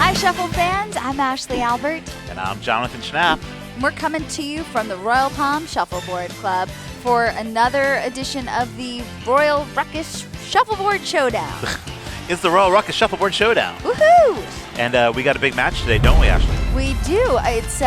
Hi, Shuffle fans. I'm Ashley Albert. And I'm Jonathan Schnapp. We're coming to you from the Royal Palms Shuffleboard Club for another edition of the Royal Ruckus Shuffleboard Showdown. It's the Royal Ruckus Shuffleboard Showdown. Woohoo! And we got a big match today, don't we, Ashley? We do. It's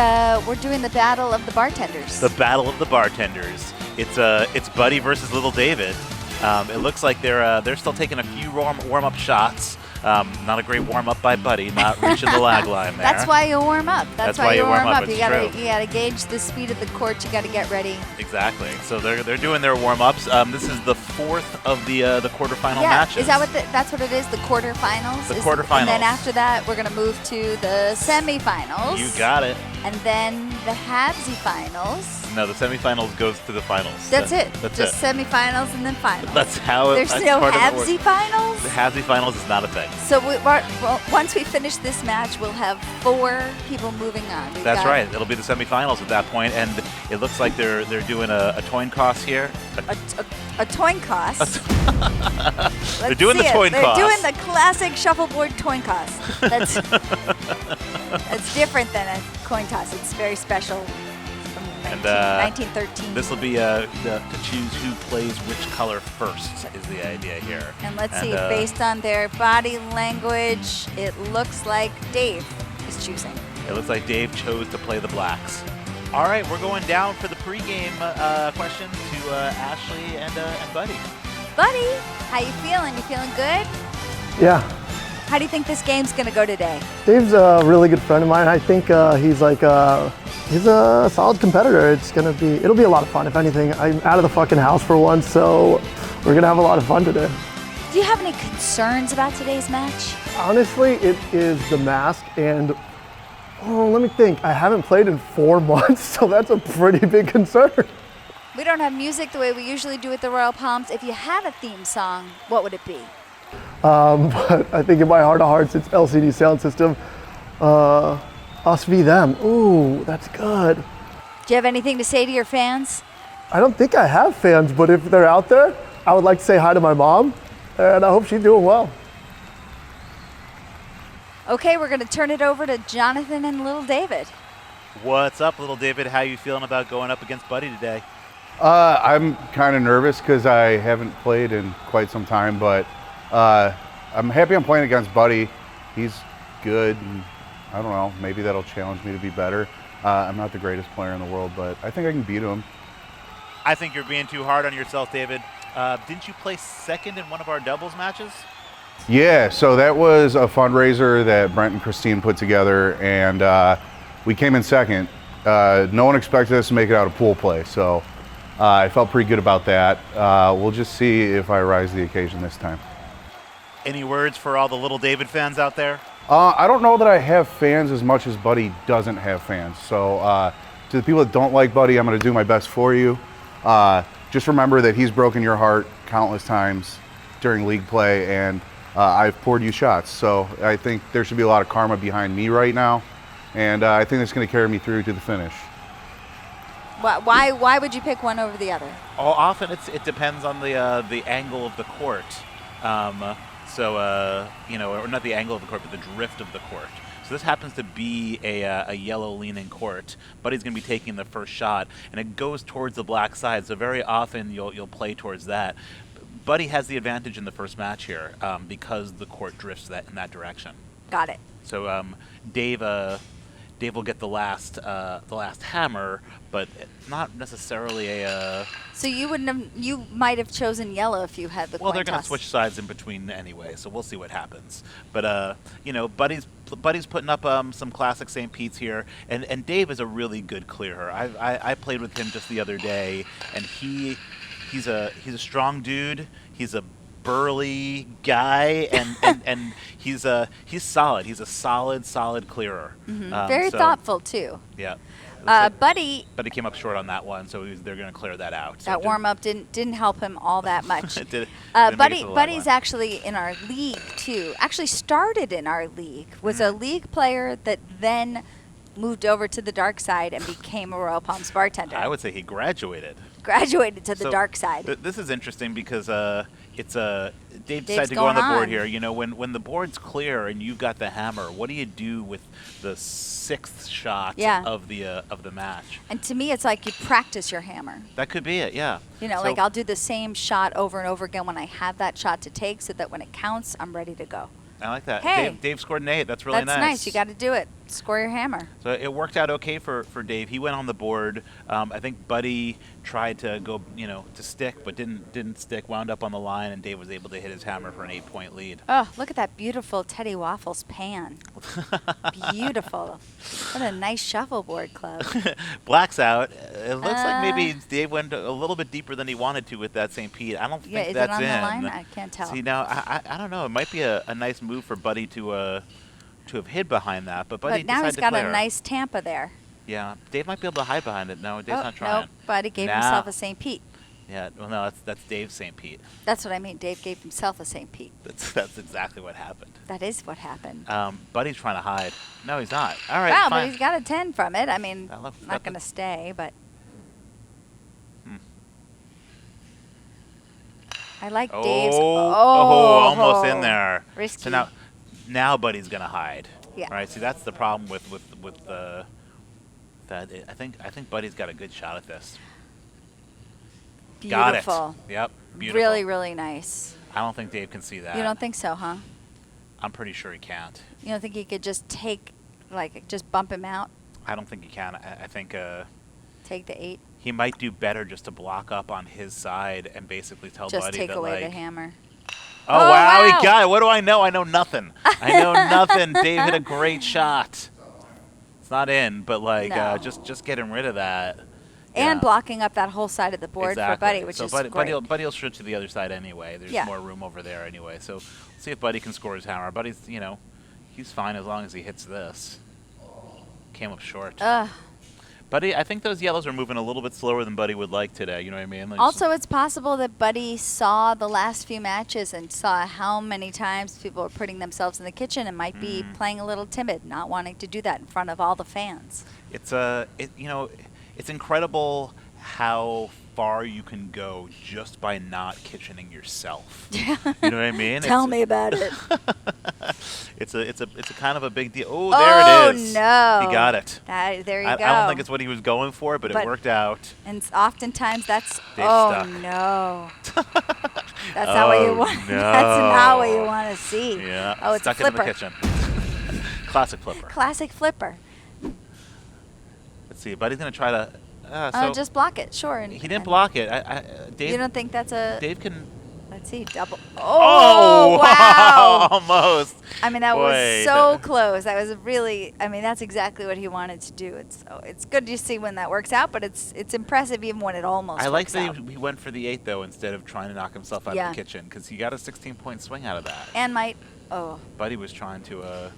we're doing the Battle of the Bartenders. The Battle of the Bartenders. It's Buddy versus Little David. It looks like they're still taking a few warm-up shots. Not a great warm-up by Buddy, not reaching the lag line there. That's why you warm up. That's why you warm up. You gotta gauge the speed of the court. You gotta get ready. Exactly. So they're doing their warm-ups. This is the fourth of the quarterfinal matches. Is that that's what it is? The quarterfinals. The quarterfinals. And then after that, we're gonna move to the semifinals. You got it. And then the halvesy finals. No, the semifinals goes to the finals. That's it. That's just semifinals and then finals. That's how There's no halvesy finals? The halvesy finals is not a thing. So once we finish this match, we'll have 4 people moving on. That's right. It'll be the semifinals at that point, and it looks like they're doing a toincoss here. A toincoss. They're doing the toincoss. They're doing the classic shuffleboard toincoss. That's different than a coin toss. It's very special. And 1913. This will be to choose who plays which color first is the idea here. And let's see, based on their body language, it looks like Dave is choosing. It looks like Dave chose to play the blacks. All right, we're going down for the pregame question to Ashley and Buddy. Buddy, how you feeling? You feeling good? Yeah. How do you think this game's gonna go today? Dave's a really good friend of mine. I think he's a solid competitor. It'll be a lot of fun. If anything, I'm out of the fucking house for once, so we're gonna have a lot of fun today. Do you have any concerns about today's match? Honestly, it is the mask, and let me think. I haven't played in 4 months, so that's a pretty big concern. We don't have music the way we usually do at the Royal Palms. If you had a theme song, what would it be? But I think in my heart of hearts, it's LCD Sound System. Us v them. Ooh, that's good. Do you have anything to say to your fans? I don't think I have fans, but if they're out there, I would like to say hi to my mom, and I hope she's doing well. Okay, we're going to turn it over to Jonathan and Little David. What's up, Little David? How you feeling about going up against Buddy today? I'm kind of nervous because I haven't played in quite some time, but I'm happy I'm playing against Buddy. He's good, and I don't know, maybe that'll challenge me to be better. I'm not the greatest player in the world, but I think I can beat him. I think you're being too hard on yourself, David. Didn't you place second in one of our doubles matches? Yeah, so that was a fundraiser that Brent and Christine put together, and we came in second. No one expected us to make it out of pool play, so I felt pretty good about that. We'll just see if I rise to the occasion this time. Any words for all the Little David fans out there? I don't know that I have fans as much as Buddy doesn't have fans. So to the people that don't like Buddy, I'm going to do my best for you. Just remember that he's broken your heart countless times during league play, and I've poured you shots. So I think there should be a lot of karma behind me right now, and I think that's going to carry me through to the finish. Why would you pick one over the other? Often it depends on the angle of the court. Or not the angle of the court, but the drift of the court. So this happens to be a yellow-leaning court. Buddy's going to be taking the first shot, and it goes towards the black side. So very often you'll play towards that. Buddy has the advantage in the first match here because the court drifts in that direction. Got it. So Dave will get the last hammer, but not necessarily a. So you might have chosen yellow if you had the coin Well, they're going to toss. switch sides in between anyway, so we'll see what happens. But Buddy's putting up some classic St. Pete's here, and Dave is a really good clearer. I played with him just the other day, and he's a strong dude. He's a burly guy, and he's solid. He's a solid clearer. Mm-hmm. Very thoughtful too. Yeah. Buddy came up short on that one, so they're going to clear that out. That warm up didn't help him all that much. Buddy's actually in our league too. Actually started in our league. Was a league player that then moved over to the dark side and became a Royal Palms bartender. I would say he graduated. Graduated to the dark side. This is interesting because it's a Dave Dave's decided to go on the going board on. here. You know, when the board's clear and you've got the hammer, what do you do with the 6th shot Yeah. of the match? And to me, it's like you practice your hammer. That could be it. Yeah. You know, So- like I'll do the same shot over and over again when I have that shot to take, so that when it counts, I'm ready to go. I like that. Hey. Dave scored an 8. That's really That's nice. You got to do it. Score your hammer. So it worked out okay for Dave. He went on the board. I think Buddy tried to go, to stick, but didn't stick. Wound up on the line, and Dave was able to hit his hammer for an 8-point lead. Oh, look at that beautiful Teddy Waffles pan. Beautiful. What a nice shuffleboard club. Black's out. It looks like maybe Dave went a little bit deeper than he wanted to with that St. Pete. I don't Yeah, think is that's it on in. the line? I can't tell. See, now, I don't know. It might be a nice move for Buddy to have hid behind that, but Buddy But now he's decided to got a clear. nice Tampa there. Yeah, Dave might be able to hide behind it. No, Dave's Oh, not trying. nope. Buddy gave Nah. himself a St. Pete. Yeah, well, no, that's Dave's St. Pete. That's what I mean. Dave gave himself a St. Pete. That's exactly what happened. That is what happened. Buddy's trying to hide. No, he's not. All right, Wow, but fine. he's got a 10 from it. I mean, That look- not that- going to stay, but Hmm. I like Oh, Dave's. almost in there. Risky. So now Buddy's gonna hide. Yeah. Right. See, that's the problem with that. I think Buddy's got a good shot at this. Beautiful. Got it. Yep. Beautiful. Really, really nice. I don't think Dave can see that. You don't think so, huh? I'm pretty sure he can't. You don't think you could just just bump him out, I don't think he can. I think take the 8, he might do better just to block up on his side and basically tell just Buddy take that away the like, hammer? Oh, Oh, wow, wow. he got it. What do I know? I know nothing. I know nothing. Dave hit a great shot. It's not in, but like No. just getting rid of that. And Yeah. blocking up that whole side of the board Exactly. for Buddy, which so is Buddy, great. Buddy will shoot to the other side anyway. There's Yeah. more room over there anyway. So let's see if Buddy can score his hammer. Buddy's, he's fine as long as he hits this. Came up short. Ugh. Buddy, I think those yellows are moving a little bit slower than Buddy would like today. You know what I mean? Like Also, it's possible that Buddy saw the last few matches and saw how many times people were putting themselves in the kitchen and might be playing a little timid, not wanting to do that in front of all the fans. it's it's incredible how far you can go just by not kitchening yourself. You know what I mean? Tell me about it. It's a kind of a big deal. Oh, there it is. no. He got it. There you I go. don't think it's what he was going for, but it But- worked out. And oftentimes that's, Dave's oh stuck. no. That's not what you Oh, want. no. That's not what you want to see. Yeah. Oh, it's stuck a it in the flipper. kitchen. Classic flipper. Classic flipper. Let's see. Buddy's gonna try to. Just block it, sure. And, he didn't and block it. Dave. You don't think that's a? Dave can. Let's see, double. Oh, Oh, wow! Almost. I mean, that Boy, was so close. That was really. I mean, that's exactly what he wanted to do. It's good to see when that works out, but it's impressive even when it almost. I like works that out. he went for the 8 though instead of trying to knock himself out Yeah. of the kitchen because he got a 16-point swing out of that. And might. Oh. Buddy was trying to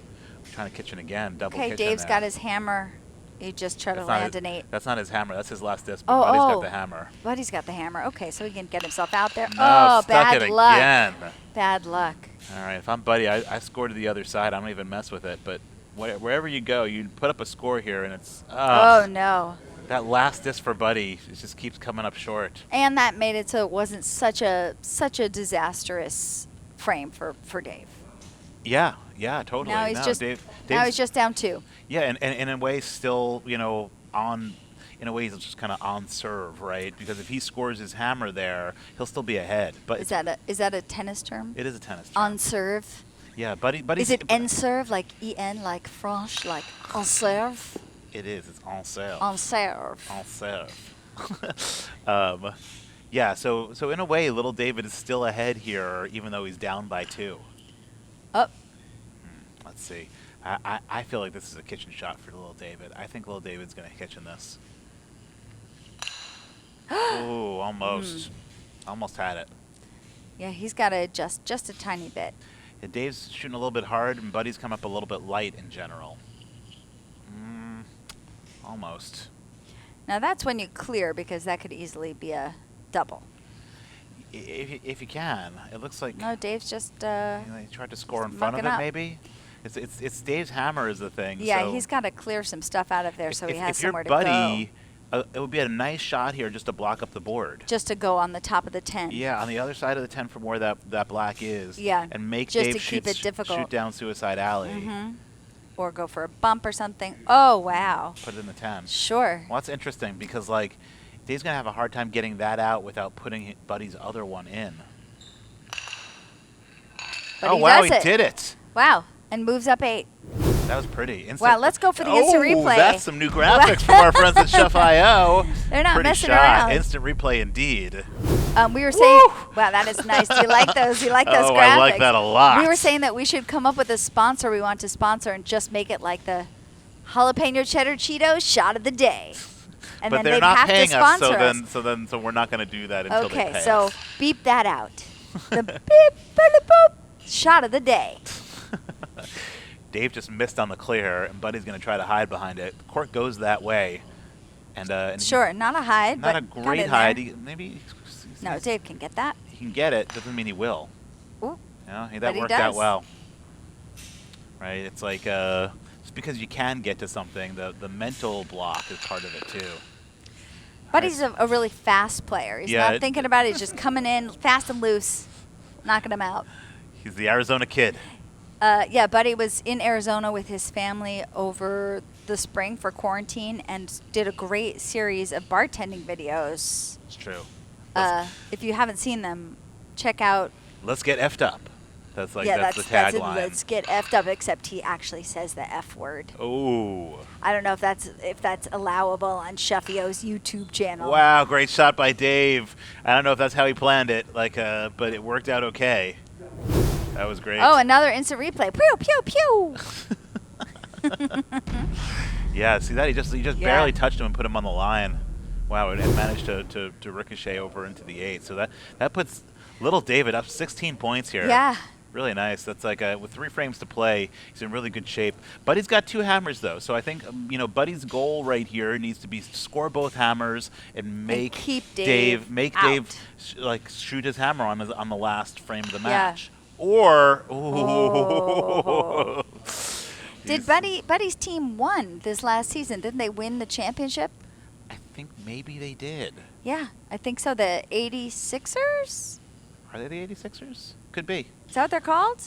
kitchen again, double Okay, kitchen Dave's there. got his hammer. He just tried to That's not land his- an 8. That's not his hammer. That's his last disc. But Oh, Buddy's got oh. the hammer. Buddy's got the hammer. Okay, so he can get himself out there. No, Oh, stuck bad it luck. again. Bad luck. All right, if I'm Buddy, I score to the other side. I don't even mess with it. But wherever you go, you put up a score here, and it's Oh no. that last disc for Buddy. It just keeps coming up short. And that made it so it wasn't such a disastrous frame for Dave. Yeah, totally. Now he's No, just Dave's just down 2. Yeah, and in a way, still, on. In a way, he's just kind of on serve, right? Because if he scores his hammer there, he'll still be ahead. But Is that a tennis term? it is a tennis term. On serve. Yeah, Buddy. Is it en serve like en like French like en serve? It is. It's en serve. En serve. En serve. Yeah. So in a way, little David is still ahead here, even though he's down by 2. Oh, Let's see. I feel like this is a kitchen shot for little David. I think little David's going to kitchen this. Ooh, almost. Almost had it. yeah, he's got to adjust just a tiny bit. Yeah, Dave's shooting a little bit hard, and Buddy's come up a little bit light in general. Almost. Now that's when you clear because that could easily be a double. If you can. It looks like No, Dave's just. he tried to score in just front of it, mucking up. maybe? It's Dave's hammer is the thing. Yeah, so he's got to clear some stuff out of there so he has if you're somewhere to Buddy, it would be a nice shot here just to block up the board. Just to go on the top of the 10. Yeah, on the other side of the 10 from where that black is. Yeah, And make just Dave to keep it difficult. shoot down Suicide Alley. Mm-hmm. Or go for a bump or something. Oh, wow. Put it in the 10. Sure. Well, that's interesting because, like, Dave's going to have a hard time getting that out without putting Buddy's other one in. But oh, he wow, does he it. did it. Wow. And moves up 8. That was pretty. Wow, let's go for the instant replay. That's some new graphics from our friends at Shuff.io. They're not pretty messing shot. around. Instant replay indeed. We were saying, wow, that is nice. Do you like those? Do you like those Oh, graphics? I like that a lot. We were saying that we should come up with a sponsor we want to sponsor and just make it like the jalapeno cheddar Cheetos shot of the day. And but then they're they'd not have paying to us, sponsor so we're not going to do that until they Okay, pay so us. beep that out. The beep, beep, boop, shot of the day. Dave just missed on the clear, and Buddy's going to try to hide behind it. The court goes that way. And Sure, not a hide, not but a got great in hide. there. Maybe No, Dave can get that. he can get it. Doesn't mean he will. Ooh. That But he worked out does. well. Right? It's like just because you can get to something, the mental block is part of it too. But he's a really fast player. He's Yeah, not thinking about it. He's just coming in fast and loose, knocking him out. He's the Arizona kid. Yeah, Buddy was in Arizona with his family over the spring for quarantine and did a great series of bartending videos. It's true. If you haven't seen them, check out. Let's get effed up. That's the That's tagline. Let's get effed up. Except he actually says the F word. Oh. I don't know if that's allowable on Shuffio's YouTube channel. Wow, great shot by Dave. I don't know if that's how he planned it, but it worked out okay. That was great. Oh, another instant replay. Pew pew pew. Yeah, see that? He just Yeah. barely touched him and put him on the line. Wow, and managed to ricochet over into the 8. So that puts little David up 16 points here. Yeah. Really nice. That's like with 3 frames to play, he's in really good shape. Buddy's got 2 hammers though, so I think Buddy's goal right here needs to be score both hammers and make keep Dave out. shoot his hammer on the last frame of the Yeah. match. Or Oh. Did Buddy's team won this last season? Didn't they win the championship? I think maybe they did. Yeah, I think so. The 86ers? Are they the 86ers? Could be. Is that what they're called?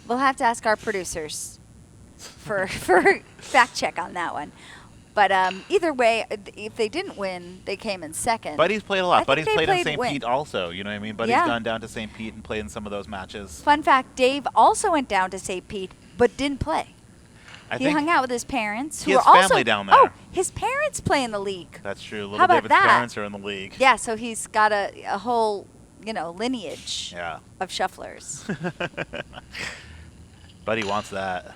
We'll have to ask our producers for fact check on that one. But either way, if they didn't win, they came in second. Buddy's played a lot. I think Buddy's they played in played St. win. Pete also. You know what I mean? Buddy's Yeah. gone down to St. Pete and played in some of those matches. Fun fact, Dave also went down to St. Pete, but didn't play. I He think hung out with his parents, he who has are also family down there. Oh, his parents play in the league. That's true. Little How about David's that? parents are in the league. Yeah, so he's got a whole, lineage Yeah. of shufflers. Buddy wants that.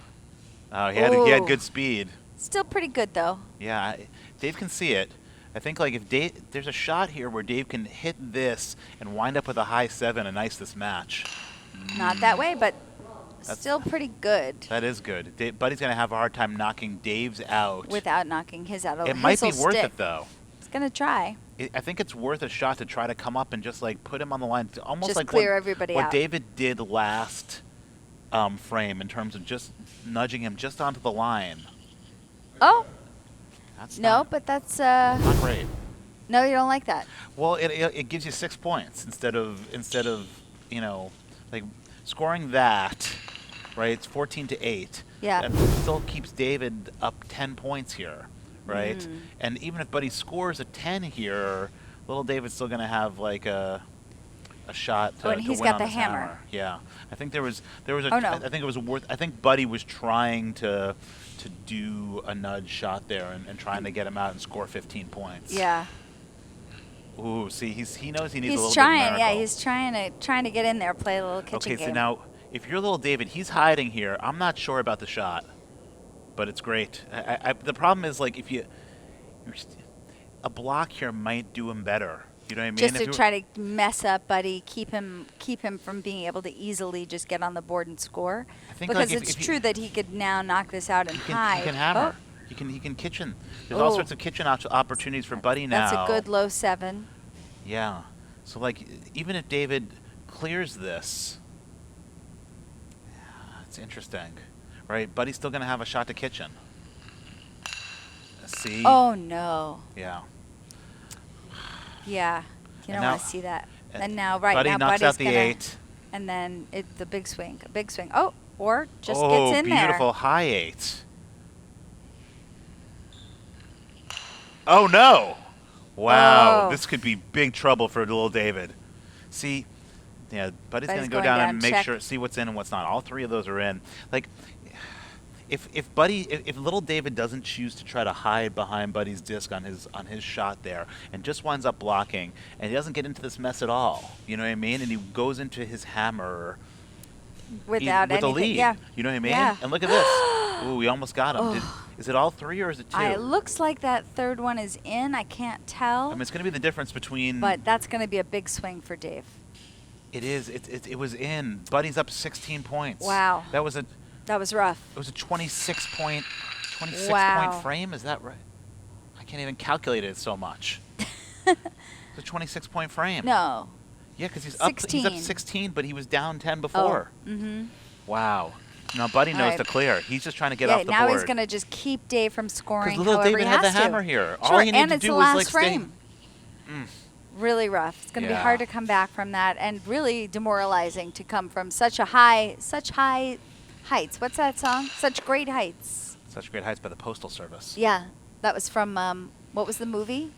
Oh, he had Ooh. good speed. Still pretty good though. Yeah, Dave can see it. I think if there's a shot here where Dave can hit this and wind up with a high 7 and ice this match. Not that way, but still pretty good That is good. Buddy's going to have a hard time knocking Dave's out. without knocking his out. It might be His will worth stick. it though. He's gonna try. I think it's worth a shot to try to come up and just put him on the line. Almost Just like clear everybody what out. David did last frame in terms of just nudging him just onto the line. Oh That's no, not, but that's not great. no, you don't like that. Well, it gives you 6 points instead of scoring that, right? It's 14-8. Yeah. That still keeps David up 10 points here, right? Mm. And even if Buddy scores a 10 here, little David's still going to have a shot to, Oh, and to he's win got on the his hammer. Yeah, I think there was a. Oh, no. I think it was I think Buddy was trying to do a nudge shot there and trying to get him out and score 15 points. Yeah. Ooh, see, he knows he needs a He's little trying. bit of Yeah, miracle. he's trying to get in there, play a little kitchen Okay, game. so now if you're little David, he's hiding here. I'm not sure about the shot, but it's great. The problem is a block here might do him better. You know what I mean? just If to you were- try to mess up Buddy, keep him from being able to easily just get on the board and score. I think, Because if it's you- true that he could now knock this out and He hide. can hammer. Oh, He can kitchen. There's all Oh. sorts of kitchen opportunities for Buddy now. that's a good low 7. Yeah. So even if David clears this, it's interesting, right? Buddy's still going to have a shot to kitchen. See? Oh no. Yeah. Yeah, you And don't want now- to see that. and And now, right Buddy now, knocks Buddy's out the gonna, 8. and then the big swing, a big swing. Oh, or just Oh, gets in beautiful high 8. Oh no! Wow, Oh. this could be big trouble for little David. See, yeah, Buddy's Buddy's gonna go going down down, and make check. sure, see what's in and what's not. All 3 of those are in. Like, if little David doesn't choose to try to hide behind Buddy's disc on his shot there, and just winds up blocking, and he doesn't get into this mess at all, you know what I mean? And he goes into his hammer without with a anything. lead. Yeah. You know what I mean? Yeah. And look at this. Ooh, we almost got him. Is it all 3 or is it 2? It looks like that third one is in. I can't tell. I mean, it's going to be the difference between. But that's going to be a big swing for Dave. It is. It was in. Buddy's up 16 points. Wow. That was a That was rough. 26 point Wow. frame. Is that right? I can't even calculate it so much. It's a 26 point frame. No. Yeah, because he's up 16. 16, but he was down 10 before. Oh. Mm-hmm. Wow. Now Buddy knows right. to clear. He's just trying to get Yeah, off the now board. he's going to just keep Dave from scoring Because little however David he had has the to. hammer here. Sure, All you need and to it's do the is last like frame. Really rough. It's going to be Yeah. hard to come back from that, and really demoralizing to come from such high heights. What's that song? Such great heights. Such Great Heights by the Postal Service. Yeah, that was from what was the movie?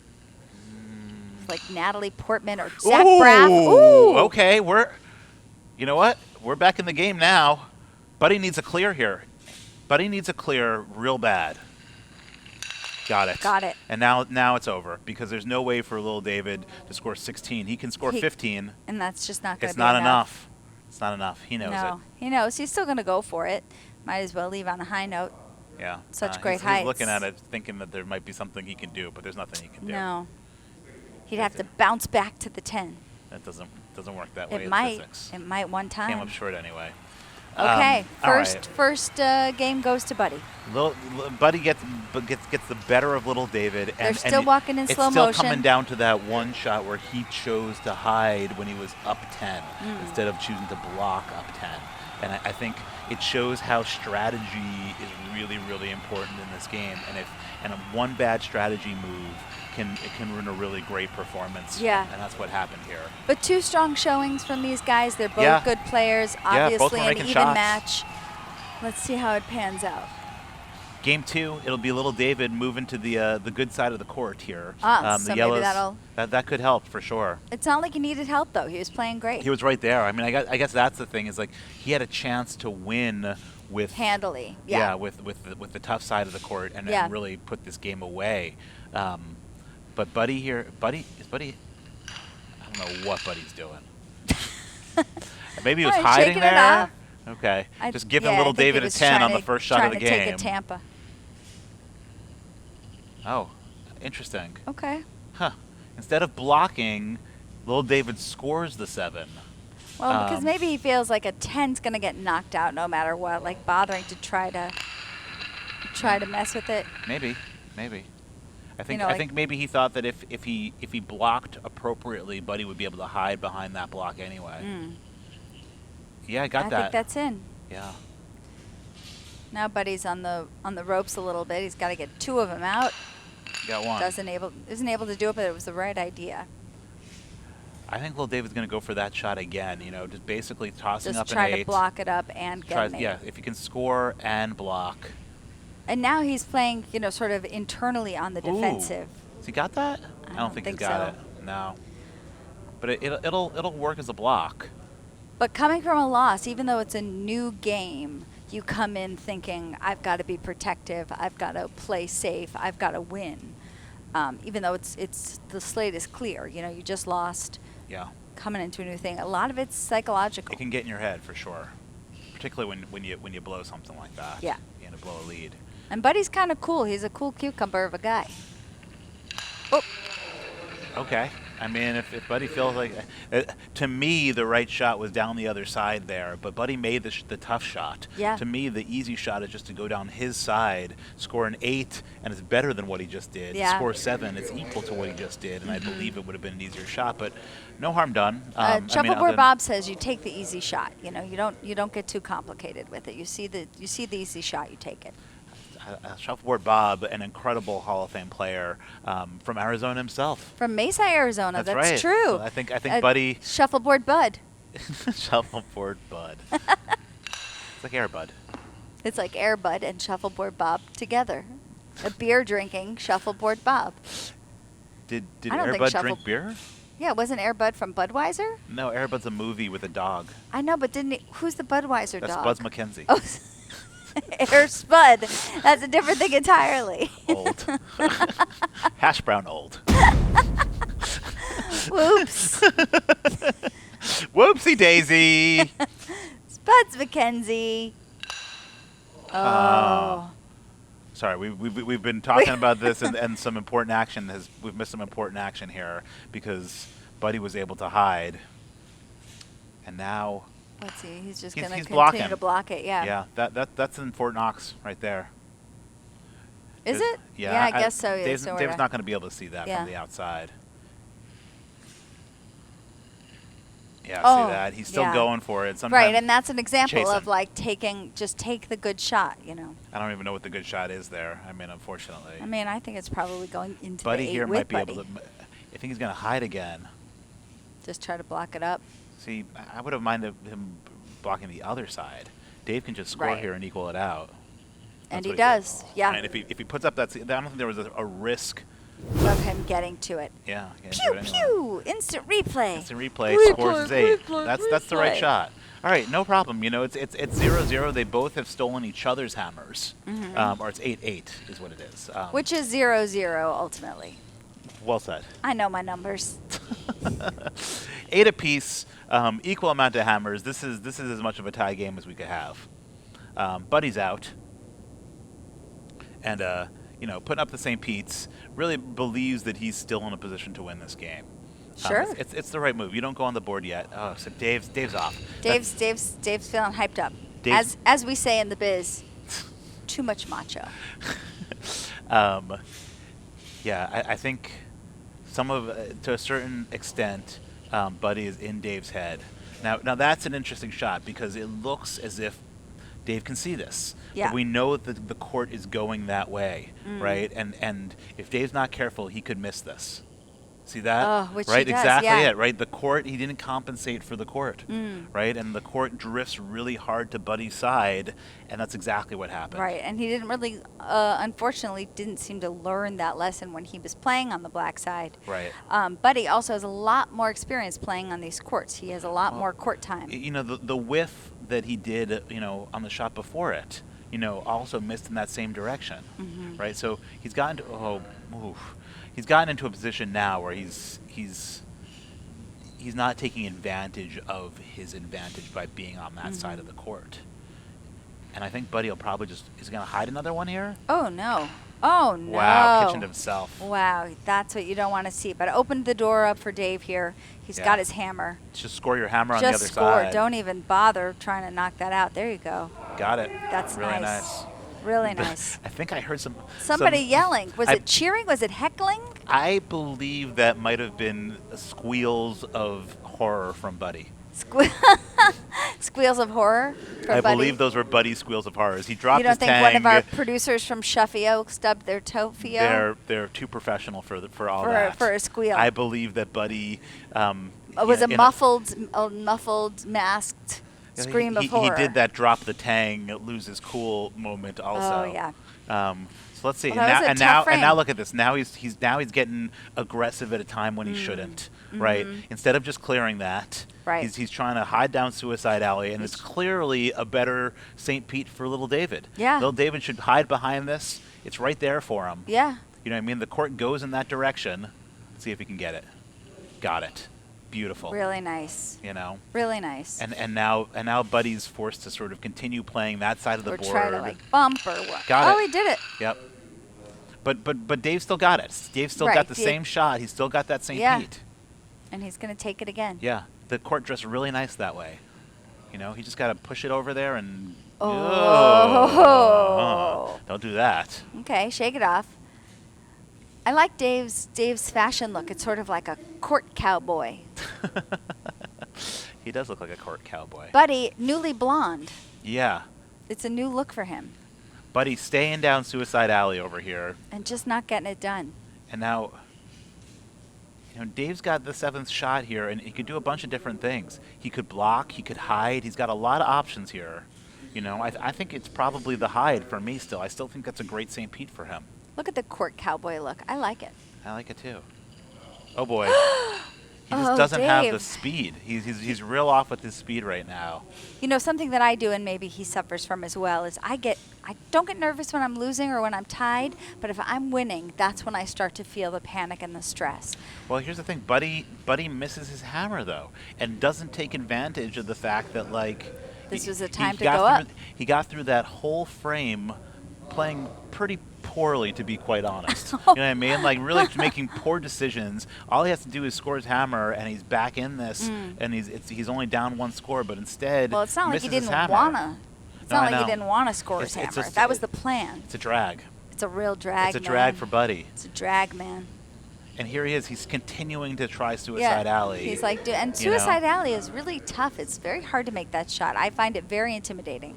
Like Natalie Portman or Zach Braff. Ooh. Okay, you know what? We're back in the game now. Buddy needs a clear here. Buddy needs a clear real bad. Got it. Got it. And now it's over because there's no way for little David to score 16. He can score 15. And that's just not going to It's be not enough. It's not enough. He knows No, he knows. He's still going to go for it. Might as well leave on a high note. it. Yeah. Such great He's heights. looking at it thinking that there might be something he can do, but there's nothing he can do. No. He'd have to bounce back to the 10. That doesn't work that way It in might. physics. It might one time. Came up short anyway. Okay, all right. first game goes to Buddy. Buddy gets the better of little David. They're And still walking in it's slow still motion. coming down to that one shot where he chose to hide when he was up 10 instead of choosing to block up 10. And I think it shows how strategy is really, really important in this game. And one bad strategy move can ruin a really great performance. Yeah. And that's what happened here. But 2 strong showings from these guys. They're both Yeah. good players. Yeah, both Obviously were an making even shots. match. Let's see how it pans out. Game 2, it'll be little David moving to the good side of the court here. So the maybe yellows, that'll- that could help for sure. It's not like he needed help though. He was playing great. He was right there. I mean, I guess that's the thing is like he had a chance to win with Handily. yeah, Yeah. with the tough side of the court and Yeah. really put this game away. But Buddy here, Buddy, I don't know what Buddy's doing. Maybe he was Oh, he's hiding shaking it there. off. Okay, just giving yeah, little I think he David a was 10 on trying the to- first shot of the trying to game. take a Tampa. Oh, interesting. Okay. Huh. Instead of blocking, little David scores the 7. Well, because maybe he feels like a 10's going to get knocked out no matter what, like bothering to try to mess with it. Maybe. I think know, I like- think maybe he thought that if he blocked appropriately, Buddy would be able to hide behind that block anyway. Yeah, I got I that. think that's in. Yeah. Now Buddy's on the ropes a little bit. He's got to get 2 of them out. Got one. Isn't able to do it, but it was the right idea. I think little David's going to go for that shot again, just basically tossing Just up try an 8. to block it up and get an 8. Yeah, if you can score and block. And now he's playing, sort of internally on the defensive. Has he got that? I don't don't think think he's got so. it. No. But it'll work as a block. But coming from a loss, even though it's a new game, you come in thinking, I've got to be protective, I've got to play safe, I've got to win. Even though it's the slate is clear, you just lost. Yeah. Coming into a new thing, a lot of it's psychological. It can get in your head for sure. Particularly when you blow something like that. Yeah. You blow a lead. And Buddy's kind of cool. He's a cool cucumber of a guy. Oh, Okay. I mean, if Buddy feels like, to me, the right shot was down the other side there, but Buddy made the tough shot. Yeah. To me, the easy shot is just to go down his side, score an 8, and it's better than what he just did. Yeah. Score 7, it's equal to what he just did, and I believe it would have been an easier shot, but no harm done. Shuffleboard Bob says you take the easy shot. You don't get too complicated with it. You see the easy shot, you take it. Shuffleboard Bob, an incredible Hall of Fame player from Arizona himself. From Mesa, Arizona. That's right. true. So I think Buddy Shuffleboard Bud. Shuffleboard Bud. It's like Air Bud. It's like Air Bud and Shuffleboard Bob together. A beer drinking Shuffleboard Bob. Did I don't Air think Bud drink beer? Yeah, wasn't Air Bud from Budweiser? No, Air Bud's a movie with a dog. I know, but didn't he, who's the Budweiser That's dog? Buzz McKenzie. Oh, Air Spud. That's a different thing entirely. Old. Hash brown old. Whoops. Whoopsie daisy. Spuds McKenzie. Oh. Sorry, we've been talking about this and some important action we've missed some important action here because Buddy was able to hide, and now Let's see. He's just He's- going to he's continue blocking. to block it. Yeah. that's an important ox right there. Is it? Yeah, I guess so. Yeah, Dave's sorta. not going to be able to see that Yeah. from the outside. Yeah, Oh, see that? He's still yeah. going for it. Sometimes Right, and that's an example chasing. of like just take the good shot, I don't even know what the good shot is there. I mean, unfortunately. I mean, I think it's probably going into Buddy the 8 here with might be Buddy. able to. I think he's going to hide again. Just try to block it up. See, I would have minded him blocking the other side. Dave can just score Right. here and equal it out. And That's he what does. Yeah. And if he puts up that, I don't think there was a risk. Of him getting to it. Yeah. getting Pew to it anyway. pew! Instant replay. Instant replay, Replay, scores is 8. replay, That's the right replay. shot. All right, no problem. It's 0-0. They both have stolen each other's hammers, or it's 8-8 is what it is. Which is 0-0 ultimately. Well said. I know my numbers. 8 apiece, equal amount of hammers. This is as much of a tie game as we could have. Buddy's out, and putting up the St. Pete's, really believes that he's still in a position to win this game. Sure. It's the right move. You don't go on the board yet. Oh, so Dave's off. Dave's feeling hyped up. Dave's- As we say in the biz, too much macho. I think to a certain extent, Buddy is in Dave's head. Now that's an interesting shot because it looks as if Dave can see this. Yeah. But we know that the court is going that way, right? And if Dave's not careful, he could miss this. See that? Oh, which he right? does, Exactly yeah. it, right? The court, he didn't compensate for the court, right? And the court drifts really hard to Buddy's side, and that's exactly what happened. Right, and he didn't really, unfortunately, didn't seem to learn that lesson when he was playing on the black side. Right. Buddy also has a lot more experience playing on these courts. He has a lot more court time. The whiff that he did, on the shot before it, also missed in that same direction, right? So he's gotten to, he's gotten into a position now where he's not taking advantage of his advantage by being on that side of the court. And I think Buddy will probably is going to hide another one here. Oh, no. Oh, no. Wow, kitchened himself. Wow, that's what you don't want to see. But I opened the door up for Dave here. He's Yeah. got his hammer. Just score your hammer on the Just other score. side. Don't even bother trying to knock that out. There you go. Got it. That's really nice. Really nice. I think I heard Somebody some- yelling. Was I- it cheering? Was it heckling? I believe that might have been squeals of horror from Buddy. Squeals of horror for I Buddy? believe those were Buddy's squeals of horror. As he dropped You don't his think tang, one of our producers from Shuffio stubbed their toe fio? they're too professional for all For- that. for a squeal. I believe that Buddy It was a muffled, masked scream of horror. He did that drop the tang, lose his cool moment also. Oh, yeah. So let's see. Well, that was a tough frame. Now look at this. Now he's getting aggressive at a time when he shouldn't. Right. Instead of just clearing that, Right. he's trying to hide down Suicide Alley, and it's clearly a better St. Pete for little David. Yeah. Little David should hide behind this. It's right there for him. Yeah. You know what I mean? The court goes in that direction. Let's see if he can get it. Got it. Beautiful. Really nice. Really nice. And now Buddy's forced to sort of continue playing that side of the or board. try to bump or what. Got Oh, it. he did it. Yep. But Dave still got it. Dave still Right, got the Dave- same shot. He's still got that St. Yeah. Pete. And he's going to take it again. Yeah. The court dressed really nice that way. He just got to push it over there and. Oh. Don't do that. Okay, shake it off. I like Dave's fashion look. It's sort of like a court cowboy. He does look like a court cowboy. Buddy, newly blonde. Yeah. It's a new look for him. Buddy staying down Suicide Alley over here. And just not getting it done. And now, Dave's got the 7th shot here, and he could do a bunch of different things. He could block, he could hide. He's got a lot of options here. I think it's probably the hide for me still. I still think that's a great St. Pete for him. Look at the court cowboy look. I like it. I like it too. Oh boy. He just doesn't have the Dave. speed. He's real off with his speed right now. Something that I do, and maybe he suffers from as well, is I don't get nervous when I'm losing or when I'm tied, but if I'm winning, that's when I start to feel the panic and the stress. Well, here's the thing. Buddy misses his hammer, though, and doesn't take advantage of the fact that, This was a time to go up. He got through that whole frame playing pretty poorly, to be quite honest. You know what I mean? Really making poor decisions. All he has to do is score his hammer, and he's back in this, and he's only down 1 score, but instead Well, it's not like he misses his didn't hammer. wanna. It's No, not I like he know. didn't want to score his It's hammer. just- That was the plan. It's a drag. It's a real drag. It's a drag man. for Buddy. It's a drag, man. And here he is. He's continuing to try Suicide Alley. He's like, and Suicide Alley is really tough. It's very hard to make that shot. I find it very intimidating.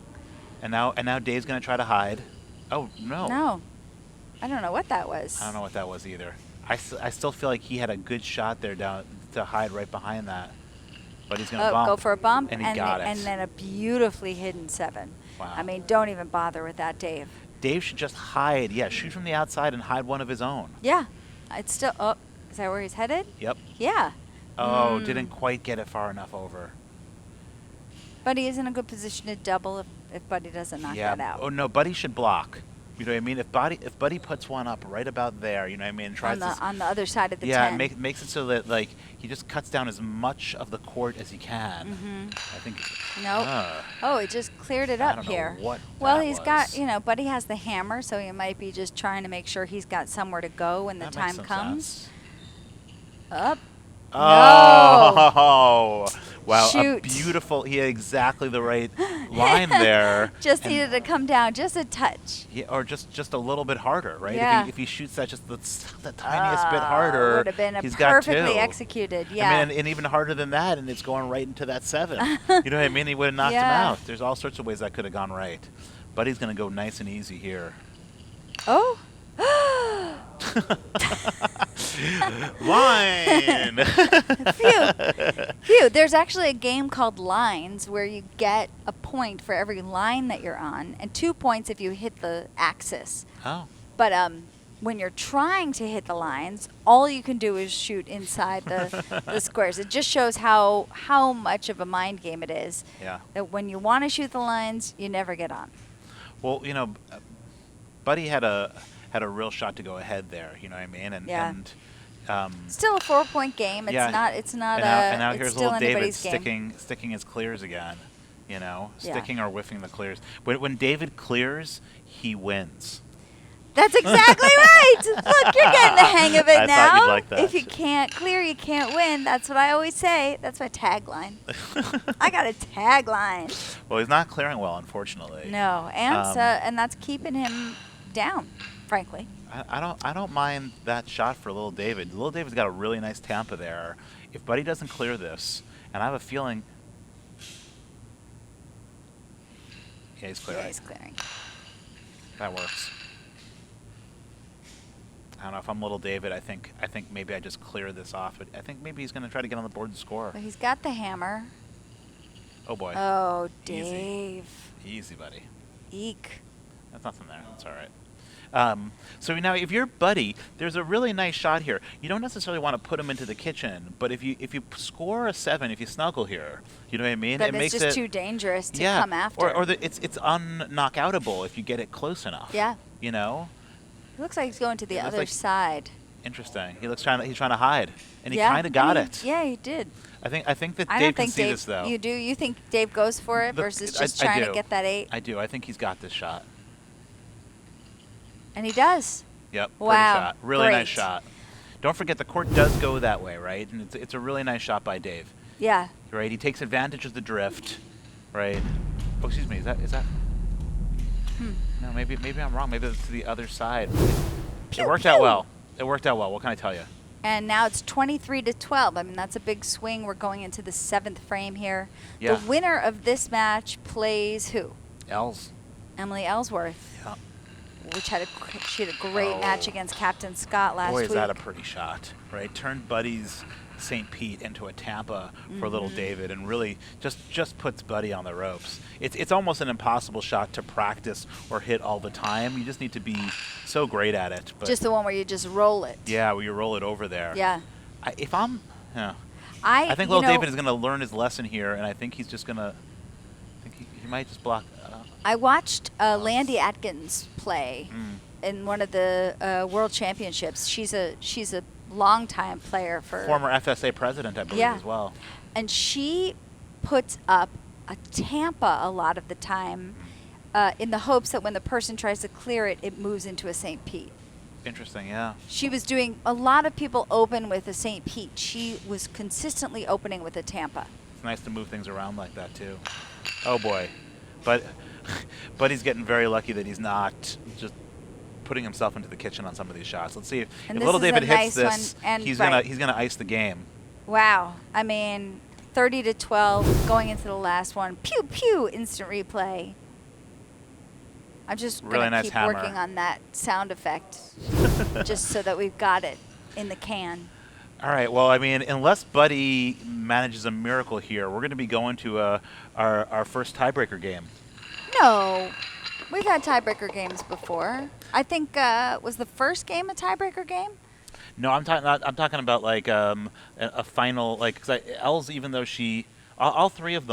And now Dave's going to try to hide. Oh, no. No, I don't know what that was. I don't know what that was either. I still feel like he had a good shot there down to hide right behind that. But he's going to bump. Go for a bump, And he got it. And then a beautifully hidden 7. Wow. I mean, don't even bother with that, Dave. Dave should just hide. Yeah, shoot from the outside and hide one of his own. Yeah, it's still. Oh, is that where he's headed? Yep. Yeah. Oh, didn't quite get it far enough over. Buddy is in a good position to double if Buddy doesn't knock that out. Oh no, Buddy should block. You know what I mean? If Buddy puts one up right about there, you know what I mean? Tries On the other side of the 10. Yeah, makes it so that he just cuts down as much of the court as he can. I think. Nope. Oh, he just cleared it I up don't know here. what Well, that he's was. got, Buddy has the hammer, so he might be just trying to make sure he's got somewhere to go when the That time makes some comes. sense. Up. Oh, wow! Shoot. A beautiful. He had exactly the right line there. Just and- needed to come down just a touch. Yeah, or just a little bit harder, right? Yeah. If he shoots that just the tiniest bit harder, Would have been he's got perfectly 2. executed. Yeah. I mean, and even harder than that, and it's going right into that 7. You know what I mean? He would have knocked him Yeah. out. There's all sorts of ways that could have gone right. But he's going to go nice and easy here. Oh. Line! Phew. There's actually a game called Lines where you get a point for every line that you're on and 2 points if you hit the axis. Oh. But when you're trying to hit the lines, all you can do is shoot inside the squares. It just shows how much of a mind game it is. Yeah. That when you want to shoot the lines, you never get on. Well, Buddy had a real shot to go ahead there. You know what I mean? And Still a 4-point game. It's yeah. not. It's not. And now it's here's still little David anybody's game. sticking his clears again. Yeah. Sticking or whiffing the clears. When David clears, he wins. That's exactly right. Look, you're getting the hang of it I now. thought you'd like that. If you can't clear, you can't win. That's what I always say. That's my tagline. I got a tagline. Well, he's not clearing well, unfortunately. No, and that's keeping him down, frankly. I don't mind that shot for little David. Little David's got a really nice Tampa there. If Buddy doesn't clear this, and I have a feeling. Yeah, he's clearing. Yeah, he's clearing. That works. I don't know if I'm little David. I think maybe I just clear this off. But I think maybe he's going to try to get on the board and score. But he's got the hammer. Oh boy. Oh, Easy. Dave. Easy, buddy. Eek. That's nothing there. That's all right. So now, if you're Buddy, there's a really nice shot here. You don't necessarily want to put him into the kitchen, but if you score a 7, if you snuggle here, you know what I mean. But it it's makes just it too dangerous to yeah, come after. it's unknockoutable if you get it close enough. Yeah. You know. It looks like he's going to the It looks other like- side. Interesting. He's trying to hide, and he Yeah, kind of got I mean, it. Yeah, he did. I think that I Dave don't can think see Dave. this though. You do? You think Dave goes for it Look, versus just I trying to do. get that 8? I do. I think he's got this shot. And he does. Yep. Wow, Pretty shot. Really nice great. shot. Don't forget the court does go that way, right? And it's a really nice shot by Dave. Yeah. Right. He takes advantage of the drift. Right. Oh, excuse me. Is that? No, maybe I'm wrong. Maybe it's to the other side. Pew, It worked out pew. well. It worked out well. What can I tell you? And now it's 23-12. I mean, that's a big swing. We're going into the 7th frame here. Yeah. The winner of this match plays who? Ellz. Emily Ellsworth. Yeah. she had a great match against Captain Scott last Boy, week. is that a pretty shot, right? Turned Buddy's St. Pete into a Tampa for little David, and really just puts Buddy on the ropes. It's almost an impossible shot to practice or hit all the time. You just need to be so great at it. But Just the one where you just roll it. yeah, where you roll it over there. Yeah. I think you little know, David is going to learn his lesson here, and I think he's just going to. I think he might just block. I watched Landy Atkins play in one of the World Championships. She's a longtime player for Former FSA president, I believe, as well. And she puts up a Tampa a lot of the time in the hopes that when the person tries to clear it, it moves into a St. Pete. Interesting, yeah. She was doing, a lot of people open with a St. Pete. She was consistently opening with a Tampa. It's nice to move things around like that, too. Oh, boy. But he's getting very lucky that he's not just putting himself into the kitchen on some of these shots. Let's see if little David hits this, he's gonna ice the game. Wow. I mean, 30-12 going into the last one. Pew pew, instant replay. I'm just Really gonna nice keep hammer. working on that sound effect, just so that we've got it in the can. All right. Well, I mean, unless Buddy manages a miracle here, we're going to be going to our first tiebreaker game. No, we've had tiebreaker games before. I think was the first game a tiebreaker game? No, I'm talking about like a final, like, because Ellz, even though all three of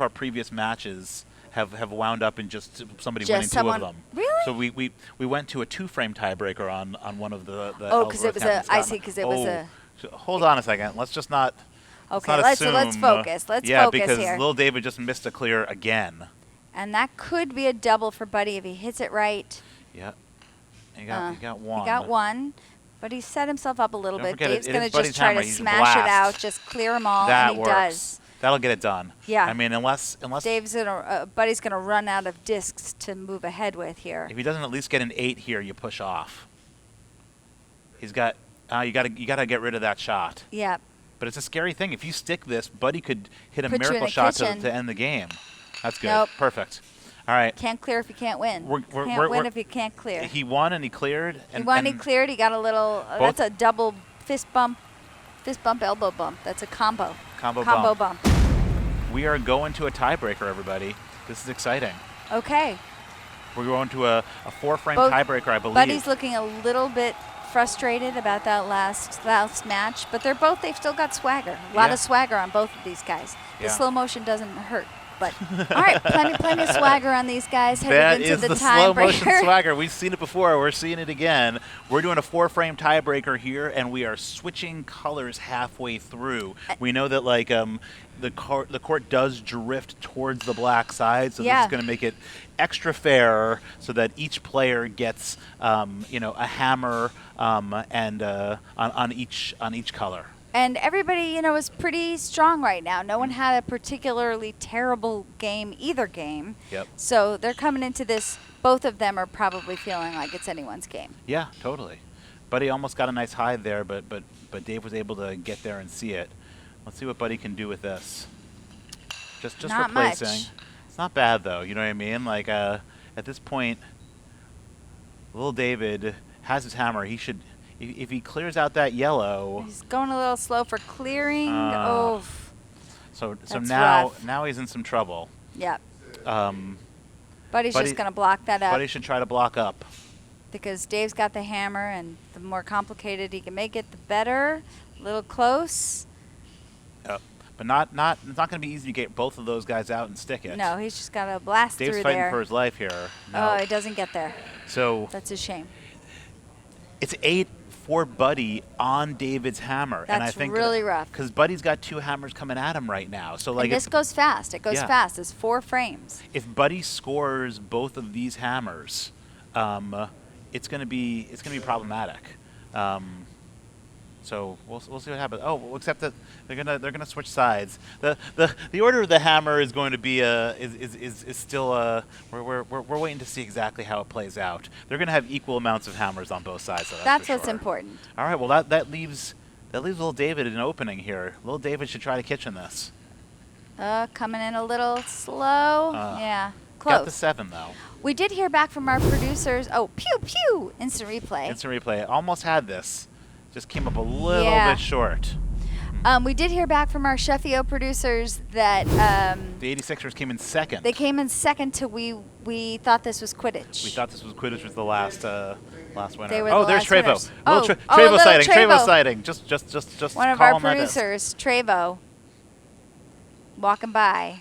our previous matches have wound up in just somebody winning two of them. Really? So we went to a 2-frame tiebreaker on one of the Oh, because it was I see, because it was a. Hold on a second. Let's just not. Okay, let's let's focus. Let's yeah, focus because here. little David just missed a clear again. And that could be a double for Buddy if he hits it right. Yeah. He got one. He got one, but he set himself up a little Don't bit. forget, Dave's it going is to just Buddy's try hammer. to He's a smash it blast. out, just clear them all, That and he works. does. That'll get it done. Yeah. I mean, unless Dave's gonna, Buddy's going to run out of discs to move ahead with here. if he doesn't at least get an 8 here, you push off. He's got. You got to get rid of that shot. Yeah. But it's a scary thing. If you stick this, Buddy could hit a Put you in miracle the shot kitchen. to end the game. That's good. Nope. Perfect. All right. Can't clear if you can't win. We're- Can't win we're- if you can't clear. He won and he cleared. He And, won, he and cleared. He got a little. both- That's a double fist bump, elbow bump. That's a combo. Combo bump. We are going to a tiebreaker, everybody. This is exciting. Okay. We're going to a 4-frame Both tiebreaker, I believe. Buddy's looking a little bit frustrated about that last match, but they've still got swagger. A lot Yeah. of swagger on both of these guys. The Yeah. slow motion doesn't hurt. But all right, plenty of swagger on these guys heading That into is the the slow motion tiebreaker. swagger. We've seen it before. We're seeing it again. We're doing a 4-frame tiebreaker here, and we are switching colors halfway through. We know that like the court does drift towards the black side, so this Yeah. is going to make it extra fair, so that each player gets a hammer and on each color. And everybody, is pretty strong right now. No one had a particularly terrible game, either game. Yep. So they're coming into this, both of them are probably feeling like it's anyone's game. Yeah, totally. Buddy almost got a nice hide there, but Dave was able to get there and see it. Let's see what Buddy can do with this. Just Not replacing. much. It's not bad though. You know what I mean? Like at this point, little David has his hammer. He should, if he clears out that yellow. He's going a little slow for clearing. So That's now rough. he's in some trouble. Yeah. Buddy- Buddy's just going to block that up Buddy should try to block up. because Dave's got the hammer, and the more complicated he can make it, the better. A little close. But it's not going to be easy to get both of those guys out and stick it. No, he's just got to blast Dave's through fighting there. for his life here. Oh, No. he doesn't get there. So That's a shame. it's 8 for Buddy on David's hammer. And I That's think really rough. because Buddy's got 2 hammers coming at him right now. So like And this goes fast. It goes Yeah. fast. It's 4 frames. if Buddy scores both of these hammers, it's gonna be problematic. So we'll see what happens. Oh, well, except that they're gonna switch sides. The order of the hammer is going to be is still we're waiting to see exactly how it plays out. They're gonna have equal amounts of hammers on both sides. So That's for what's sure. important. All right. Well, that leaves little David an opening here. Little David should try to kitchen this. Coming in a little slow. Yeah. Got the 7 though. We did hear back from our producers. Oh, pew pew! Instant replay. Instant replay. Almost had this. Just came up a little Yeah. bit short. We did hear back from our Sheffio producers that The 86ers came in second. they came in second to we thought this was Quidditch. We thought this was Quidditch was the last winner. They were Oh, the there's last Trevo. winners. Little Oh, Trevo little sighting. Trevo Trevo. sighting. Just One of our calling that in. producers, Trevo, walking by.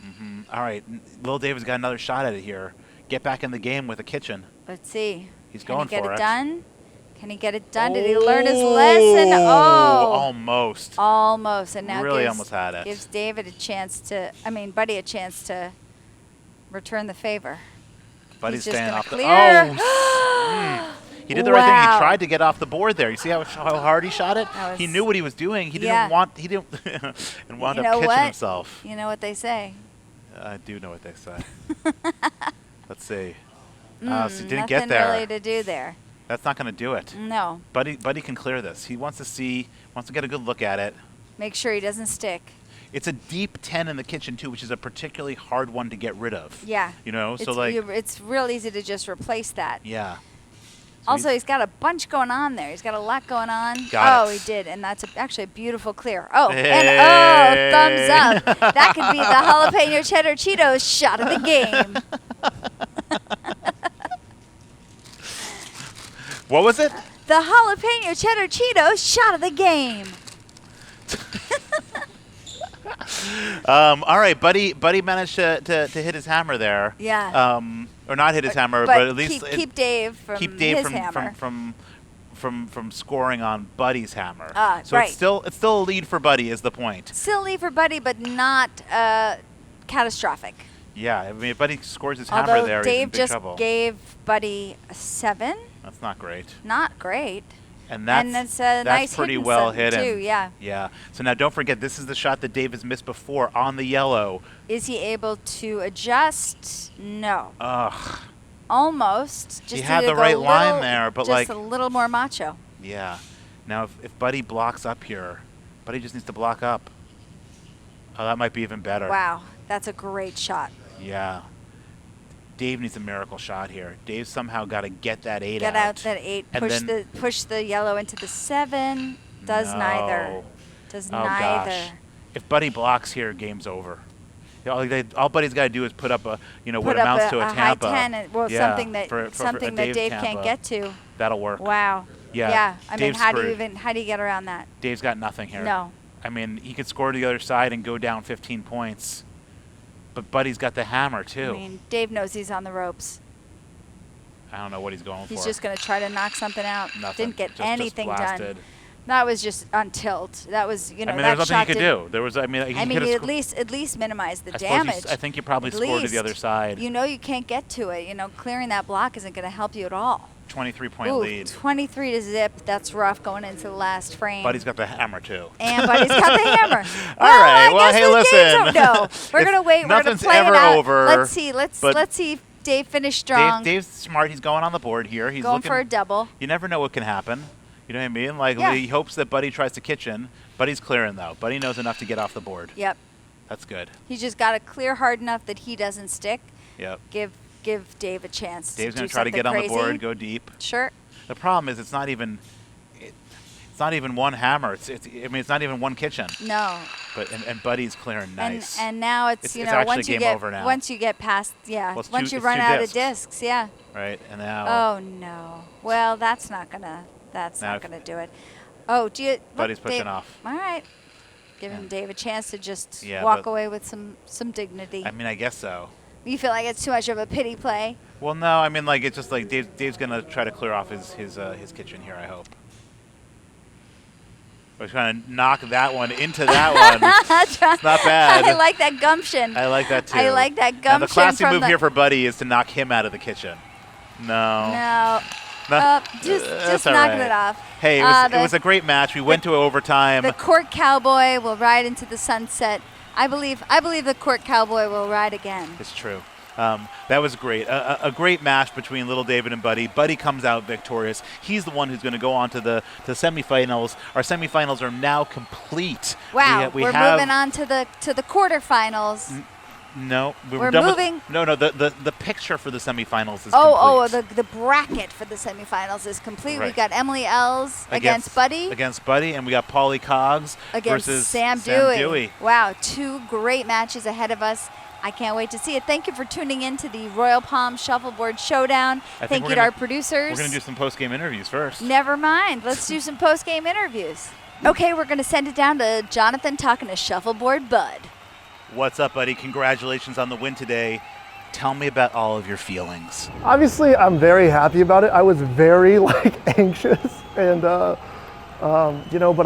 All right, Lil David's got another shot at it here. Get back in the game with a kitchen. Let's see. He's Can going he get for it it. done? Can he get it done? Did he learn his lesson? Oh, Almost. almost. And now Really gives, almost had it. gives David a chance to. Buddy a chance to return the favor. Buddy's He's just staying gonna off the. clear. Oh, He did the right thing. Wow. He tried to get off the board there. You see how hard he shot it? That He was- knew what he was doing. He Yeah. didn't want. He didn't. And wound You up know catching what? himself. You know what they say. I do know what they say. Let's see. So he didn't get Nothing there. really to do there. That's not going to do it. No. Buddy can clear this. He wants to get a good look at it. Make sure he doesn't stick. It's a deep 10 in the kitchen too, which is a particularly hard one to get rid of. Yeah. You know, It's, so like, it's real easy to just replace that. yeah. So Also, he's got a bunch going on there. He's got a lot going on. Got oh, it. he did, and that's actually a beautiful clear. Oh, Hey. and thumbs up. That could be the jalapeno cheddar Cheetos shot of the game. What was it? The jalapeno cheddar Cheetos shot of the game. All right, Buddy managed to hit his hammer there. Yeah. Or not hit his hammer, but at least keep Dave from keep Dave his hammer. from scoring on Buddy's hammer. So right. it's still a lead for Buddy is the point. Still lead for Buddy, but not catastrophic. Yeah, I mean if Buddy scores his hammer Although there, he's in Dave big just trouble. gave Buddy a 7. That's not great. Not great. And that's it's a that's nice pretty hidden well 7 hidden. too, yeah. Yeah. So now don't forget, this is the shot that Dave has missed before on the yellow. Is he able to adjust? No. Ugh. Almost. Just He had need to the go right a line little- there, but just like- a little more macho. Yeah. Now if Buddy blocks up here, Buddy just needs to block up. Oh, that might be even better. Wow, that's a great shot. Yeah. Dave needs a miracle shot here. Dave somehow got to get that 8 Get out that 8. And Push the yellow into the 7. Does neither. No. Does Oh, neither. gosh. If Buddy blocks here, game's over. You know, all Buddy's got to do is put up what Put amounts up to a high Tampa. 10, and, Yeah, something that for something a that Dave Tampa. can't get to. That'll work. Wow. Yeah. I mean, Dave's how do screwed. you get around that? Dave's got nothing here. No. I mean, he could score to the other side and go down 15 points. But Buddy's got the hammer, too. I mean, Dave knows he's on the ropes. I don't know what he's going He's for. just going to try to knock something out. Nothing. Didn't get Just anything blasted. done. That was just on tilt. That was, I mean, that there's nothing shot he could didn't- do. There was, I mean, I mean, could've you sco- at least minimize the I suppose damage. I think you probably At scored to the least. other side. You know you can't get to it. Clearing that block isn't going to help you at all. 23-point Ooh, lead. 23 to zip. That's rough going into the last frame. Buddy's got the hammer, too. And Buddy's got the hammer. All right. I Well, guess hey, the listen. game's no, we're gonna wait. We're gonna Nothing's play ever it out. over. Let's see. Let's but see if Dave finished strong. Dave's smart. He's going on the board here. He's going looking for a double. You never know what can happen. You know what I mean? Like Yeah. he hopes that Buddy tries to kitchen. Buddy's clearing though. Buddy knows enough to get off the board. Yep. That's good. He's just got to clear hard enough that he doesn't stick. Yep. Give Dave a chance. Dave's to gonna do try to get on something the board, crazy. go deep. Sure. The problem is it's not even one hammer. It's not even one kitchen. No. But and Buddy's clearing nice. And now it's, It's you it's know, actually once you game get over now. once you get past Well, it's once two- you it's run two out discs. of discs, yeah. Right, and now Oh no. Well, that's not gonna Now- do it. Oh, do you? look, Buddy's pushing Dave, off. All right. Giving Dave a chance to just Yeah, walk but- away with some dignity. I mean, I guess so. You feel like it's too much of a pity play? Well, no, I mean, like it's just like Dave's gonna try to clear off his kitchen here. I hope. We're trying to knock that one into that one. It's not bad. I like that gumption. I like that too. I like that Now, gumption the classy from move the- here for Buddy is to knock him out of the kitchen. No. No. No. Just That's all knocking right. it off. Hey, it was a great match. We went to overtime. The court cowboy will ride into the sunset. I believe the court cowboy will ride again. It's true. That was great. A great match between Little David and Buddy. Buddy comes out victorious. He's the one who's going to go on to the semifinals. Our semifinals are now complete. Wow, We we're have moving on to the quarterfinals. No, We're done moving. No, the picture for the semifinals is Oh, complete. the bracket for the semifinals is complete. Right. We've got Emily Ellz against Buddy. Against Buddy, and we got Paulie Cogs Against versus Sam Dewey. Wow, 2 great matches ahead of us. I can't wait to see it. Thank you for tuning in to the Royal Palms Shuffleboard Showdown. Thank you to our producers. We're going to do some post-game interviews first. Never mind. Let's do some post-game interviews. Okay, we're going to send it down to Jonathan talking to Shuffleboard Bud. What's up, buddy? Congratulations on the win today. Tell me about all of your feelings. Obviously, I'm very happy about it. I was very anxious, and but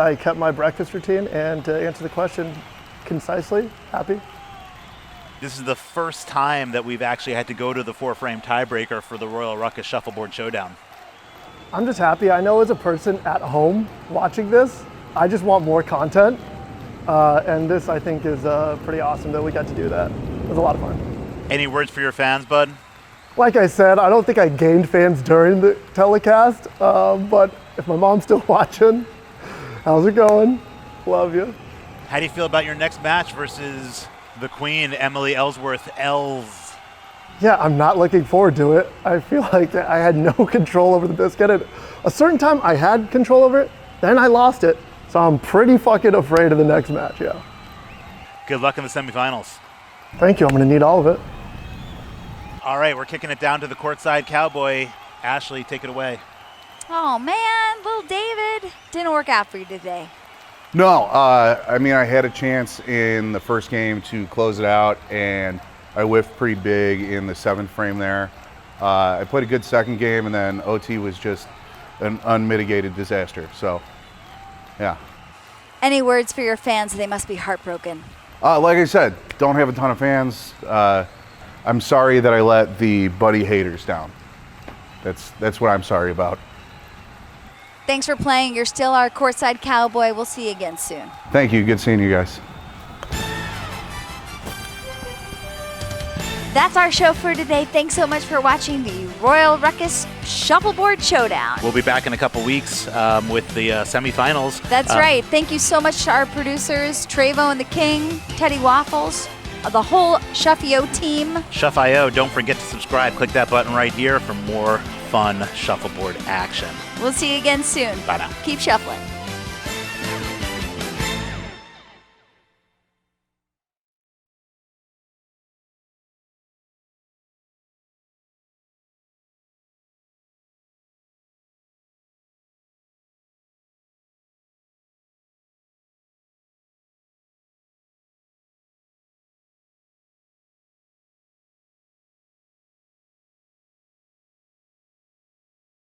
I kept my breakfast routine. And to answer the question concisely, happy. This is the first time that we've actually had to go to the 4-frame tiebreaker for the Royal Ruckus Shuffleboard Showdown. I'm just happy. I know as a person at home watching this, I just want more content. And this, I think, is pretty awesome that we got to do that. It was a lot of fun. Any words for your fans, bud? Like I said, I don't think I gained fans during the telecast, but if my mom's still watching, how's it going? Love you. How do you feel about your next match versus the queen, Emily Ellsworth Ellz? Yeah, I'm not looking forward to it. I feel like I had no control over the biscuit. At a certain time, I had control over it, then I lost it. So I'm pretty fucking afraid of the next match, yeah. Good luck in the semifinals. Thank you, I'm gonna need all of it. All right, we're kicking it down to the courtside cowboy. Ashley, take it away. Oh, man, little David. Didn't work out for you today. No, I mean, I had a chance in the first game to close it out, and I whiffed pretty big in the 7th frame there. I played a good second game, and then OT was just an unmitigated disaster. So, yeah. Any words for your fans? They must be heartbroken. Like I said, don't have a ton of fans. I'm sorry that I let the Buddy haters down. That's what I'm sorry about. Thanks for playing. You're still our courtside cowboy. We'll see you again soon. Thank you. Good seeing you guys. That's our show for today. Thanks so much for watching the Royal Ruckus Shuffleboard Showdown. We'll be back in a couple weeks with the semifinals. That's right. Thank you so much to our producers, Trevo and the King, Teddy Waffles, the whole Shuffio team. Shuff.io, don't forget to subscribe. Click that button right here for more fun shuffleboard action. We'll see you again soon. Bye now. Keep shuffling.